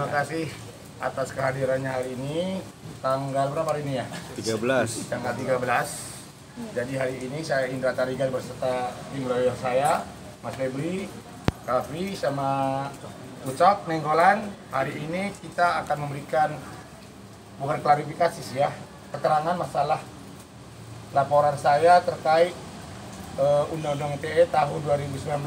terima kasih atas kehadirannya hari ini. Tanggal berapa hari ini ya? 13. Tanggal 13. Jadi hari ini saya Indra Tarigan beserta tim lawyer saya, Mas Febri, Kavi, sama Ucok, Nenggolan. Hari ini kita akan memberikan, bukan klarifikasi sih ya, keterangan masalah laporan saya terkait Undang-Undang ITE tahun 2019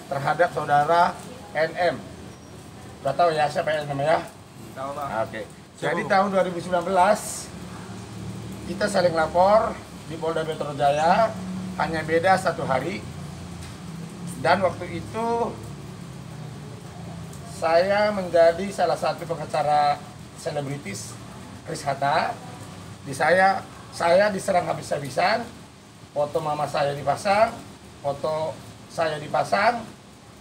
terhadap saudara NM. Udah tahu ya siapa yang namanya? Tahu, Bang. Oke. Jadi tahun 2019 kita saling lapor di Polda Metro Jaya, hanya beda 1 hari. Dan waktu itu saya menjadi salah satu pengacara selebritis Chris Hatta. Saya diserang habis-habisan, foto mama saya dipasang, foto saya dipasang,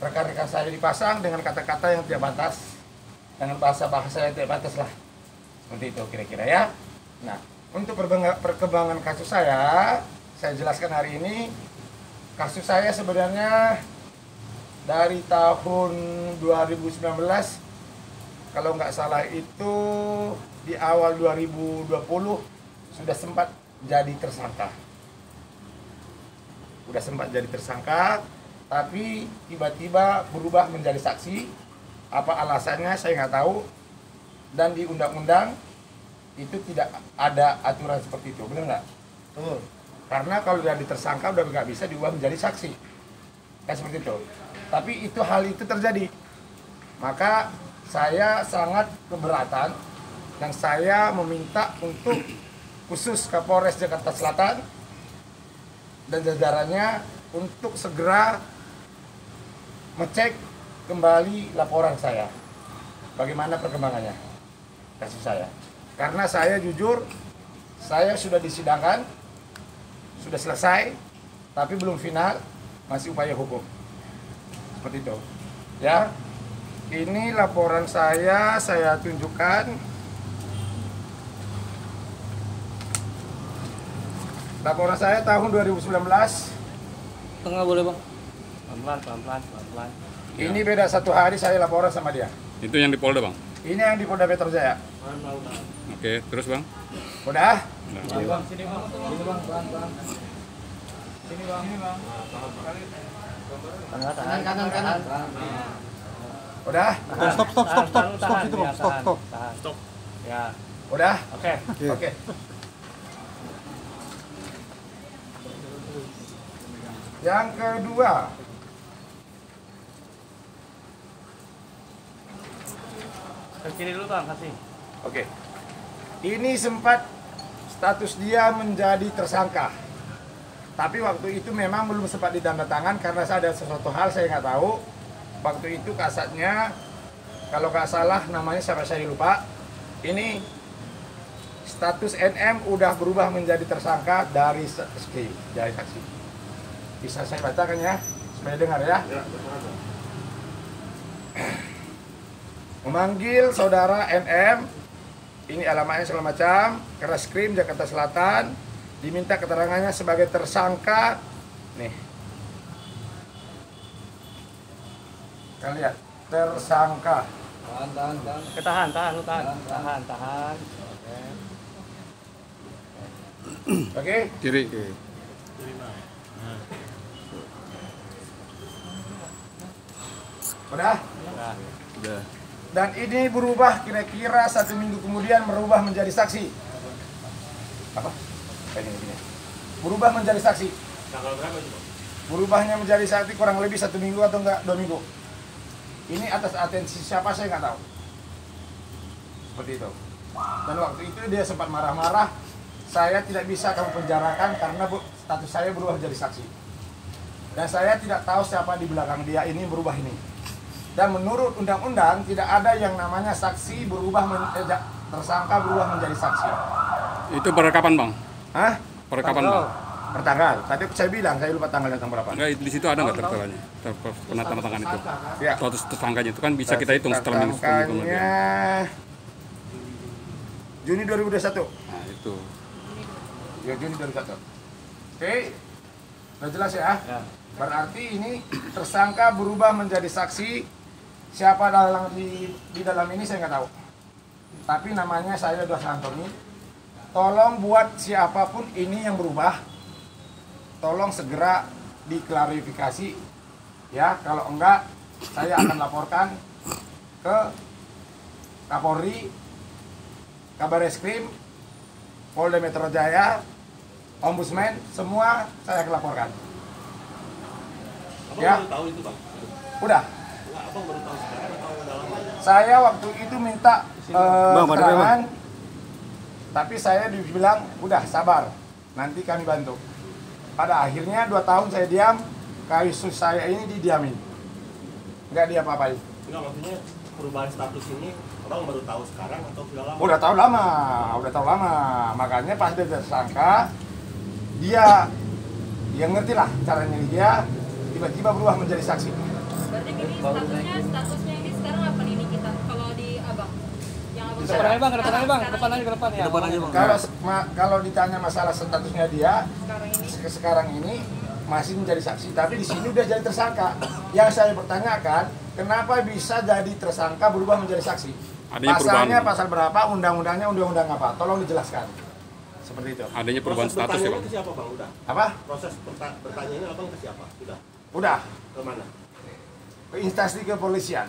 rekan-rekan saya dipasang dengan kata-kata yang tidak pantas, dengan bahasa-bahasa yang tidak pantas lah. Seperti itu kira-kira ya. Nah, untuk perkembangan kasus saya jelaskan hari ini. Kasus saya sebenarnya dari tahun 2019, kalau nggak salah itu di awal 2020 sudah sempat jadi tersangka. Udah sempat jadi tersangka, tapi tiba-tiba berubah menjadi saksi. Apa alasannya saya nggak tahu. Dan di undang-undang itu tidak ada aturan seperti itu, benar nggak? Karena kalau jadi tersangka udah nggak bisa diubah menjadi saksi, kan seperti itu. Tapi hal itu terjadi, maka saya sangat keberatan dan saya meminta untuk khusus Kapolres Jakarta Selatan dan jajarannya untuk segera ngecek kembali laporan saya, bagaimana perkembangannya kasus saya. Karena saya jujur, saya sudah disidangkan, sudah selesai, tapi belum final, masih upaya hukum. Seperti itu. Ya, ini laporan saya tunjukkan. Laporan saya tahun 2019. Tengah boleh, Bang? Pelan-pelan. Ini beda 1 hari saya laporan sama dia. Itu yang di Polda, Bang? Ini yang di Polda Metro Jaya. Oke, terus, Bang? Udah? Sini, Bang. Sini, Bang. Pelan-pelan. Sini, Bang. Kanan. Udah? Stop situ, Bang. Stop. Ya. Udah? Oke. Yang kedua, Ke kiri dulu, Bang, kasih. oke. Ini sempat status dia menjadi tersangka. Tapi waktu itu memang belum sempat ditandatangan karena ada sesuatu hal saya nggak tahu. Waktu itu kasatnya, kalau nggak salah namanya siapa saya lupa. Ini status NM udah berubah menjadi tersangka dari saksi. Bisa saya bacakan ya, supaya dengar ya. Memanggil saudara NM, ini alamatnya segala macam, ke Reskrim Jakarta Selatan, diminta keterangannya sebagai tersangka. Nih, kalian lihat, tersangka. Tahan. Oke? Kiri. Udah? Udah. Dan ini berubah kira-kira 1 minggu kemudian berubah menjadi saksi. Apa? Ini. Berubah menjadi saksi. Tanggal berapa itu, Bang? Berubahnya menjadi saksi kurang lebih 1 minggu atau enggak 2 minggu. Ini atas atensi siapa saya nggak tahu. Seperti itu. Dan waktu itu dia sempat marah-marah. Saya tidak bisa kamu penjarakan karena status saya berubah menjadi saksi. Dan saya tidak tahu siapa di belakang dia ini berubah ini. Dan menurut undang-undang tidak ada yang namanya saksi tersangka berubah menjadi saksi. Itu perekapan, Bang? Hah? Perekapan, Bang? Pertanggal. Tadi saya bilang, saya lupa tanggal yang berapa. Enggak, di situ ada nggak tertolanya? Penandatangan itu. Ya. Status tersangkanya itu kan bisa kita hitung setelah minggu kemudian. Tersangkanya Juni 2021. Nah, itu. Ya, Juni 2021. Oke. Udah jelas ya? Ya. Berarti ini tersangka berubah menjadi saksi Siapa dalam di dalam ini saya nggak tahu. Tapi namanya saya sudah Antoni. Tolong buat siapapun ini yang berubah, tolong segera diklarifikasi ya. Kalau enggak, saya akan laporkan ke Kapolri, Kabareskrim, Polda Metro Jaya, Ombudsman, semua saya akan laporkan. Abang Ya. baru tahu itu bang? Udah. Enggak, abang baru tahu sekarang atau udah lama? Saya waktu itu minta keterangan, tapi saya dibilang udah sabar, nanti kami bantu. Pada akhirnya 2 tahun saya diam, kasus saya ini didiamin, nggak diapa-apain. Enggak, maksudnya perubahan status ini abang baru tahu sekarang atau sudah lama? Udah tahu lama, makanya pas dia tersangka, dia ngerti lah caranya dia, tiba-tiba berubah menjadi saksi. Berarti gini, statusnya ini sekarang apa nih kita kalau di abang? Yang abang Depan aja, Bang, ke depan aja Bang, depan aja ya. Depan aja, Bang. Kalau ditanya masalah statusnya dia sekarang ini. sekarang ini masih menjadi saksi, tapi di sini udah jadi tersangka. Yang saya pertanyakan, kenapa bisa jadi tersangka berubah menjadi saksi? Adanya Pasalnya perubahan. pasal berapa? Undang-undangnya undang-undang apa? Tolong dijelaskan. Seperti itu. Adanya perubahan Proses status ya bertanya bang. ke siapa bang? Udah. Apa? Proses bertanya ini abang ke siapa? Sudah. Udah Ke mana? ke instansi kepolisian.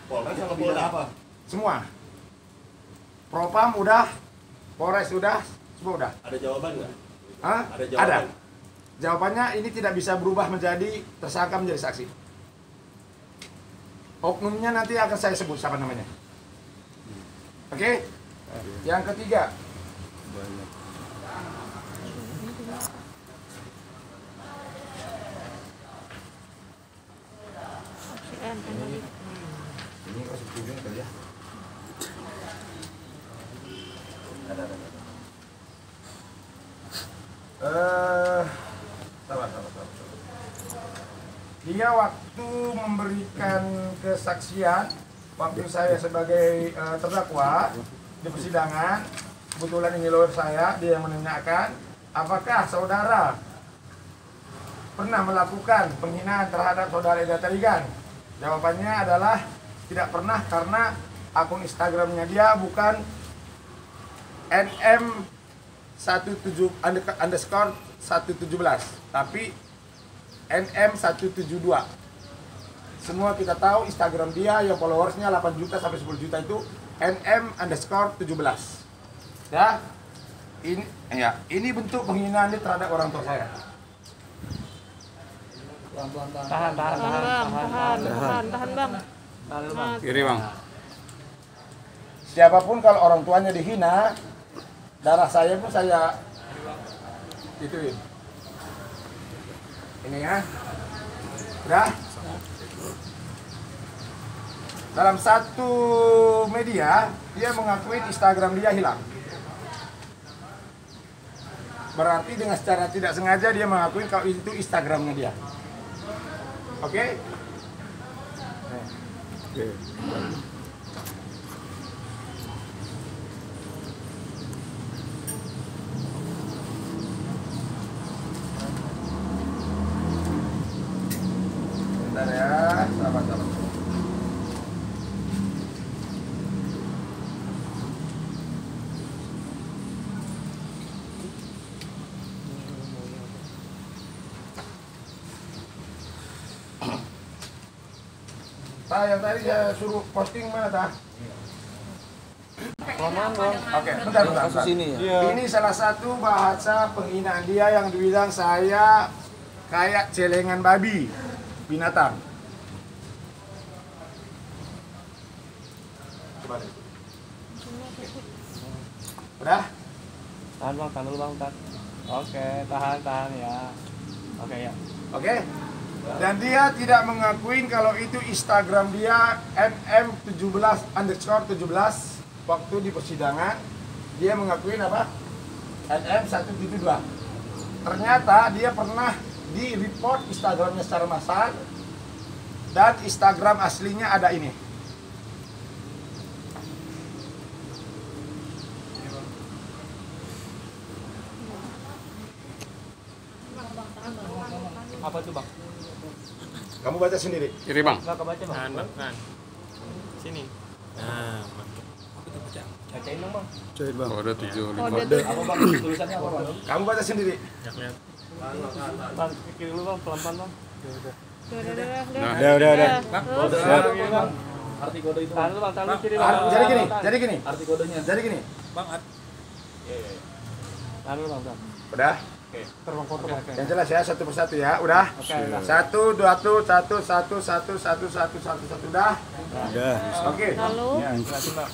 Polres sama Polda apa? Semua. Propam udah, Polres udah, semua udah. Ada jawaban nggak? Hah? Ada jawaban? Ada. Jawabannya ini tidak bisa berubah menjadi tersangka menjadi saksi. Oknumnya nanti akan saya sebut siapa namanya. Oke? Yang ketiga. Ini masuk ujung kali ya. Ada. Sabar. Dia waktu memberikan kesaksian, waktu saya sebagai terdakwa di persidangan, kebetulan ini lawyer saya, dia yang menanyakan, apakah saudara pernah melakukan penghinaan terhadap saudara Eda Tarigan? Jawabannya adalah tidak pernah, karena akun Instagramnya dia bukan NM17_117, tapi NM172. Semua kita tahu Instagram dia yang followersnya 8 juta sampai 10 juta itu NM_17. Ya, ini bentuk penghinaan ini terhadap orang tua saya. Tahan Tahan bang. Kiri bang. Siapapun kalau orang tuanya dihina, darah saya pun saya ituin. Ini ya. Udah. Dalam satu media, dia mengakui Instagram dia hilang. Berarti dengan secara tidak sengaja dia mengakui kalau itu Instagramnya dia. Oke? Bentar ya, sabar. Yang tadi saya suruh posting mana tah? Oke, bentar. Kasus ini ya. Ini salah satu bahasa penghinaan dia yang dibilang saya kayak celengan babi, binatang. Coba deh. Udah? Tahan bang, tahan dulu bang, tahan. Oke, tahan ya. Oke ya. Oke? Dan dia tidak mengakuin kalau itu Instagram dia NM17_17. Waktu di persidangan dia mengakuin apa? NM172. Ternyata dia pernah di report Instagramnya secara massal, dan Instagram aslinya ada ini. Apa tuh bang? Kamu baca sendiri. Kiri bang. Nggak kebaca bang. Sini. Nah, mantap. Bacain dong bang. Coba bang. Kode 75. Kode Apa bang? Tulisannya apa bang? Kamu baca sendiri. Ya, lihat. Bang, ke kiri dulu bang, pelan-pelan bang. Udah. Bang. Arti kode itu. Tahan dulu bang, tahan dulu kiri bang. Jadi gini. Arti kodenya. Jadi gini. Tahan dulu bang, bang. Udah. Terbang foto bang. Yang jelas ya, satu persatu ya. Udah. Oke, udah. 1, 2, 1, 1, 1, 1, 1, 1, 1, 1. Udah. Udah. Oke. Lalu Jelasin bang.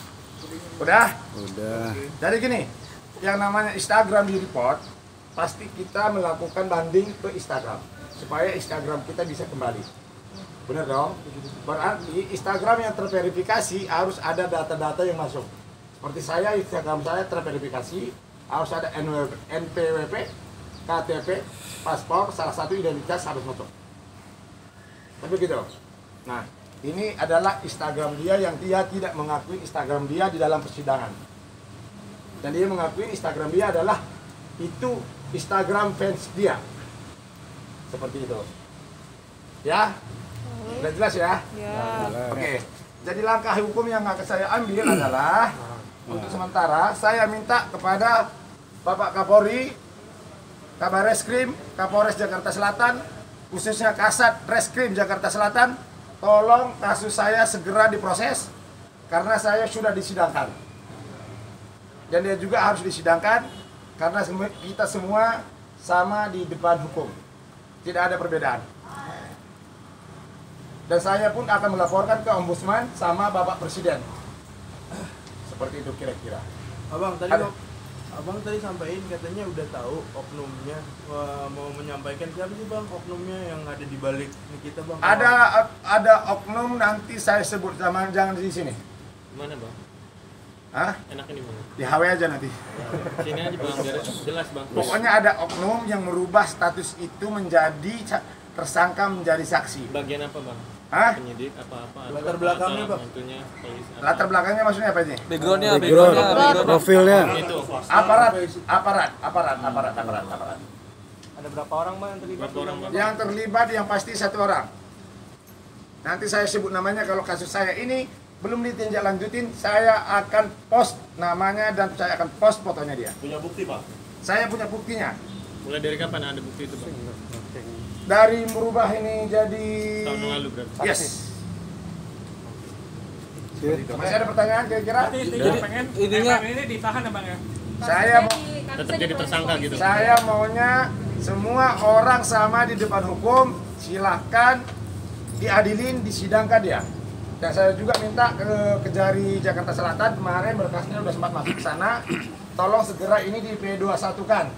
Udah. Udah. Jadi gini, yang namanya Instagram di report, pasti kita melakukan banding ke Instagram supaya Instagram kita bisa kembali. Bener dong? Berarti Instagram yang terverifikasi harus ada data-data yang masuk. Seperti saya, Instagram saya terverifikasi, harus ada NPWP, KTP, paspor, salah satu identitas harus masuk. Tapi gitu. Nah, ini adalah Instagram dia yang dia tidak mengakui Instagram dia di dalam persidangan. Dan dia mengakui Instagram dia adalah itu Instagram fans dia. Seperti itu. Ya? Sudah jelas ya? ya. Oke. Jadi langkah hukum yang akan saya ambil adalah untuk sementara saya minta kepada Bapak Kapolri, Kabar Reskrim, Kapolres Jakarta Selatan, khususnya Kasat Reskrim Jakarta Selatan, tolong kasus saya segera diproses karena saya sudah disidangkan. Dan dia juga harus disidangkan karena kita semua sama di depan hukum. Tidak ada perbedaan. Dan saya pun akan melaporkan ke Ombudsman sama Bapak Presiden. Seperti itu kira-kira. Abang tadi sampaikan katanya udah tahu oknumnya, mau menyampaikan siapa sih bang oknumnya yang ada di balik kita bang? Ada oknum nanti saya sebut sama, jangan di sini. Mana bang? Hah? Enak ini bang. Di HW aja nanti. Sini aja bang, biar jelas bang. Pokoknya ada oknum yang merubah status itu menjadi tersangka menjadi saksi. Bagian apa bang? Hah? Penyidik apa-apa? Latar belakangnya, Bang. Tentunya polisi. Latar belakangnya maksudnya apa ini? Backgroundnya. Profilnya. Itu. Aparat. Ada berapa orang bang yang terlibat? Berapa orang bang? Yang terlibat yang pasti 1 orang. Nanti saya sebut namanya kalau kasus saya ini belum ditindaklanjutin, saya akan post namanya dan saya akan post fotonya dia. Punya bukti pak? Saya punya buktinya. Mulai dari kapan ada bukti itu bang? Dari merubah ini jadi Tahun yang lalu berarti? yes. Masih ada pertanyaan kira-kira? Intinya ini ditahan ya bang ya? Saya mau Tetap jadi tersangka gitu? Saya maunya semua orang sama di depan hukum, silahkan diadilin, disidangkan dia. Dan saya juga minta ke Kejari Jakarta Selatan, kemarin berkasnya sudah sempat masuk ke sana, tolong segera ini di P21-kan,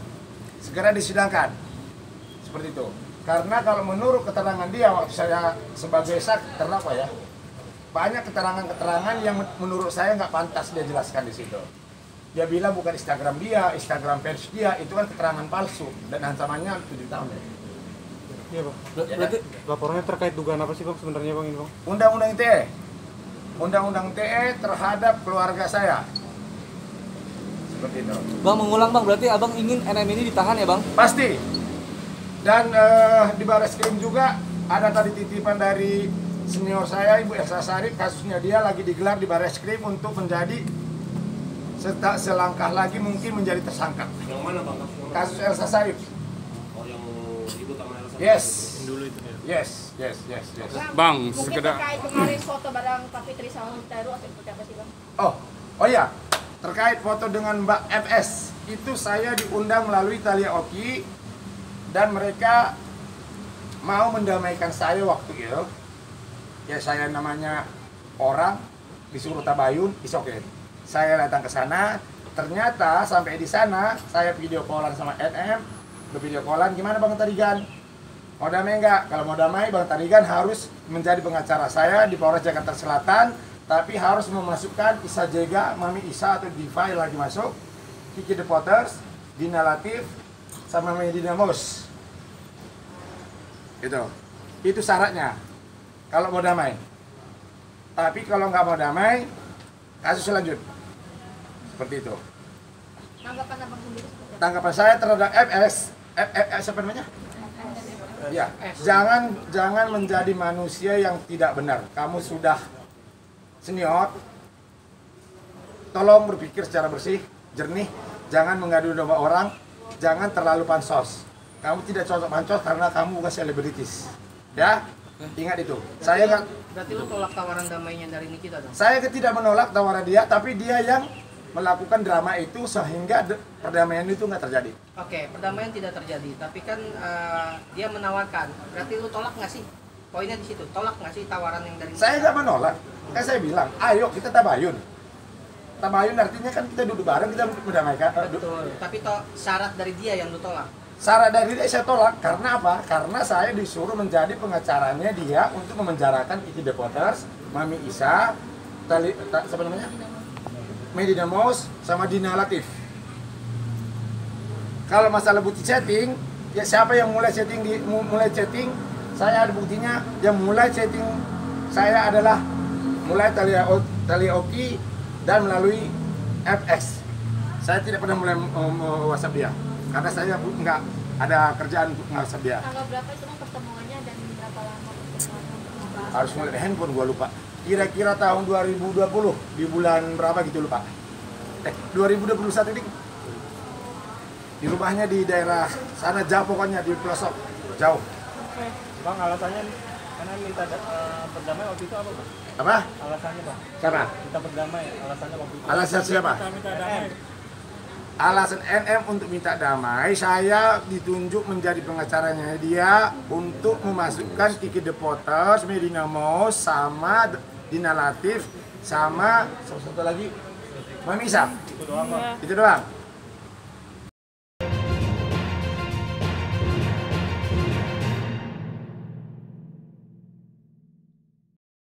segera disidangkan. Seperti itu. Karena kalau menurut keterangan dia, waktu saya sebagai terdakwa ya, banyak keterangan-keterangan yang menurut saya nggak pantas dia jelaskan di situ. Dia bilang bukan Instagram dia, Instagram page dia, itu kan keterangan palsu dan ancamannya 7 tahun. Iya bang. Berarti laporannya terkait dugaan apa sih bang sebenarnya bang ini bang? Undang-undang ITE, Undang-undang ITE terhadap keluarga saya. Seperti itu. bang mengulang bang, berarti abang ingin NM ini ditahan ya bang? Pasti. Dan di Barreskrim juga ada tadi titipan dari senior saya, Ibu Elsa Sarip, kasusnya dia lagi digelar di Barreskrim untuk menjadi selangkah lagi mungkin menjadi tersangka. Yang mana bang? Kasus Elsa Sarip. Oh yang ibu sama Elsa? Yes. Dulu itu ya? Yes. Bang, Mungkin sekedar terkait kemarin foto barang Pak Fitri sama Teru atau seperti apa sih bang? Oh ya, terkait foto dengan Mbak FS, itu saya diundang melalui Thalia Oki dan mereka mau mendamaikan saya waktu itu. Ya saya namanya orang disuruh tabayun, is okay. Saya datang ke sana, ternyata sampai di sana saya video callan sama NM, video callan gimana Bang Tarigan? Mau damai enggak? Kalau mau damai Bang Tarigan harus menjadi pengacara saya di Polres Jakarta Selatan, tapi harus memasukkan Isa Jega, Mami Isa atau Diva yang lagi masuk, Kiki The Potters, Dina Latif, sama Medina Mus. Itu syaratnya kalau mau damai. Tapi kalau nggak mau damai, kasus lanjut. Seperti itu. Tanggapan abang sendiri seperti apa? Tanggapan saya terhadap FS, siapa namanya? Ya, jangan menjadi manusia yang tidak benar. Kamu sudah senior, tolong berpikir secara bersih, jernih, jangan mengadu domba orang, jangan terlalu pansos. Kamu tidak cocok pansos karena kamu bukan selebritis. Ya, ingat itu. Saya nggak. Berarti lu tolak tawaran damainya dari Nikita dong? Saya tidak menolak tawaran dia, tapi dia yang melakukan drama itu sehingga perdamaian itu nggak terjadi. Oke, perdamaian tidak terjadi, tapi kan dia menawarkan. Berarti lu tolak nggak sih? Poinnya di situ, tolak nggak sih tawaran yang dari Saya nggak menolak. Kan saya bilang, ayo kita tabayun. Tabayun artinya kan kita duduk bareng, kita mendamaikan. Betul, tapi syarat dari dia yang lu tolak. Syarat dari dia saya tolak, karena apa? Karena saya disuruh menjadi pengacaranya dia untuk memenjarakan Kiki Depoters, Mami Isa, siapa namanya? Medina Mos, sama Dina Latif. Kalau masalah bukti chatting, ya siapa yang mulai chatting, saya ada buktinya. Yang mulai chatting saya adalah mulai Tali Oki dan melalui FX. Saya tidak pernah mulai WhatsApp dia. Karena saya nggak ada kerjaan untuk WhatsApp dia. Tanggal berapa itu bang pertemuannya dan berapa lama pertemuannya? Harus mulai handphone, gua lupa. Kira-kira tahun 2020 di bulan berapa gitu lupa. 2021 ini di rumahnya di daerah sana jauh, pokoknya di pelosok jauh. Bang, alasannya karena minta berdamai waktu itu apa, Bang? Apa? Alasannya, Bang? Siapa? Minta berdamai, alasannya waktu itu. Alasan siapa? Alasan NM untuk minta damai, saya ditunjuk menjadi pengacaranya dia untuk memasukkan Kiki Depoters, Medina Mos, sama Dina Latif, sama satu lagi Mami Isa. Itu doang, Bang. Itu doang.